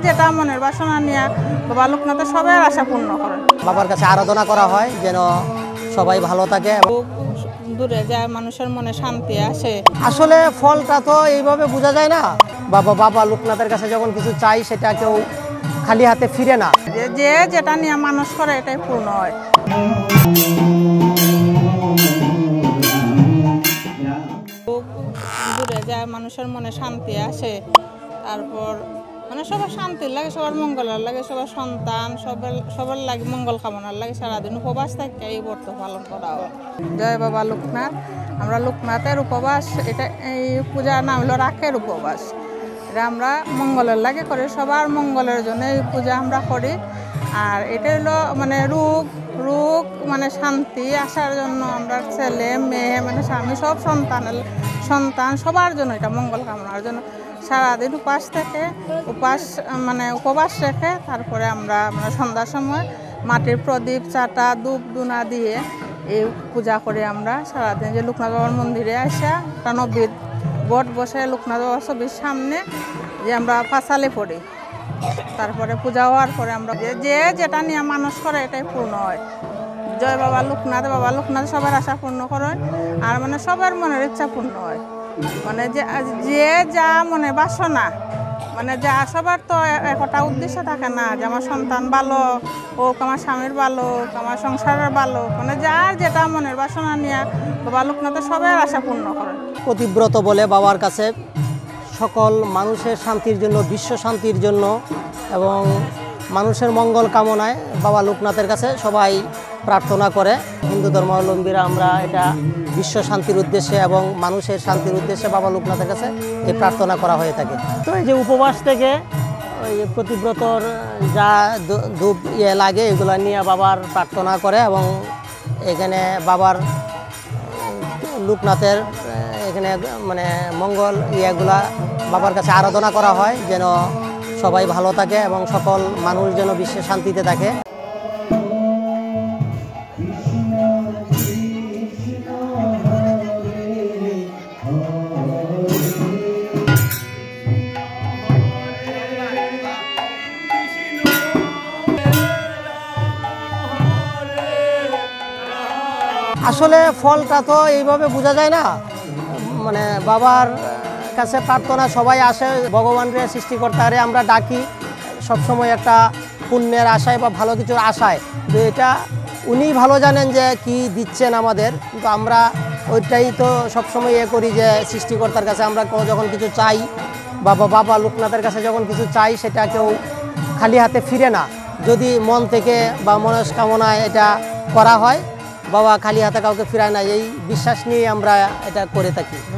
যেটা মনের বাসনা নিয়ে বাবা লোকনাথে সবার আশা পূর্ণ করেন। বাবার কাছে আরাধনা করা হয় যেন সবাই ভালো থাকে, দূরে যায় মানুষের মনে শান্তি আসে। আসলে ফলটা তো এইভাবে বোঝা যায় না। বাবা লোকনাথের কাছে যখন কিছু চাই সেটা কেউ খালি হাতে ফিরে না। যে যেটা নিয়ে মানুষ করে এটাই পূর্ণ হয়। দূরে যায় মানুষের মনে শান্তি আসে, তারপর মানে সবার শান্তির লাগে, সবার মঙ্গলের লাগে, সবার সন্তান সবার লাগে মঙ্গল কামনার লাগে সারাদিন উপবাস থাকে এই ব্রত পালন করা হয়। জয় বাবা লোকনাথ। আমরা লোকনাথের উপবাস, এটা এই পূজার নাম হলো রাখের উপবাস। এটা আমরা মঙ্গলের লাগে করি, সবার মঙ্গলের জন্য এই পূজা আমরা করি। আর এটা হলো মানে রোগ মানে শান্তি আসার জন্য আমরা ছেলে মেয়ে মানে স্বামী সব সন্তান সবার জন্য এটা মঙ্গল কামনার জন্য সারাদিন উপবাস রেখে তারপরে আমরা মানে সন্ধ্যার সময় মাটির প্রদীপ চাটা ধূপ ধুনা দিয়ে এই পূজা করি। আমরা সারাদিন যে লোকনাথ বাবার মন্দিরে আসা নবীর বট বসে লোকনাথ বাবার ছবির সামনে যে আমরা পাঁচালি পড়ি, তারপরে পূজা হওয়ার পরে আমরা যে যেটা নিয়ে মানুষ করে এটাই পূর্ণ হয়। জয় বাবা লোকনাথ সবার আশা পূর্ণ করে, আর মানে সবার মনের ইচ্ছা পূর্ণ হয়। মানে যে যা মনে বাসনা মানে যা সবার তো একটা উদ্দেশ্য থাকে না যে আমার সন্তান ভালো হোক, আমার স্বামীর ভালো হোক, আমার সংসারের ভালো হোক, মানে যার যেটা মনের বাসনা নিয়ে বাবা লোকনাথের সবার আশা পূর্ণ করে। প্রতিব্রত বলে বাবার কাছে সকল মানুষের শান্তির জন্য, বিশ্ব শান্তির জন্য এবং মানুষের মঙ্গল কামনায় বাবা লোকনাথের কাছে সবাই প্রার্থনা করে। হিন্দু ধর্মাবলম্বীরা আমরা এটা বিশ্ব শান্তির উদ্দেশ্যে এবং মানুষের শান্তির উদ্দেশ্যে বাবা লোকনাথের কাছে এই প্রার্থনা করা হয়ে থাকে। তো এই যে উপবাস থেকে ওই প্রতিব্রতর যা ধূপ লাগে এগুলো নিয়ে বাবার প্রার্থনা করে এবং এখানে বাবার লোকনাথের এখানে মানে মঙ্গল ইয়েগুলা বাবার কাছে আরাধনা করা হয় যেন সবাই ভালো থাকে এবং সকল মানুষ যেন বিশ্বে শান্তিতে থাকে। আসলে ফলটা তো এইভাবে বোঝা যায় না। মানে বাবার কাছে প্রার্থনা সবাই আসে, ভগবানের সৃষ্টিকর্তারে আমরা ডাকি সবসময় একটা পুণ্যের আশায় বা ভালো কিছুর আশায়। তো এটা উনি ভালো জানেন যে কি দিচ্ছেন আমাদের, কিন্তু আমরা ওইটাই তো সবসময় করি যে সৃষ্টিকর্তার কাছে আমরা যখন কিছু চাই বাবা লোকনাথের কাছে যখন কিছু চাই সেটা কেউ খালি হাতে ফিরে না। যদি মন থেকে বা মনস্কামনায় এটা করা হয়, বাবা খালি হাতে কাউকে ফিরায় না, এই বিশ্বাস নিয়ে আমরা এটা করে থাকি।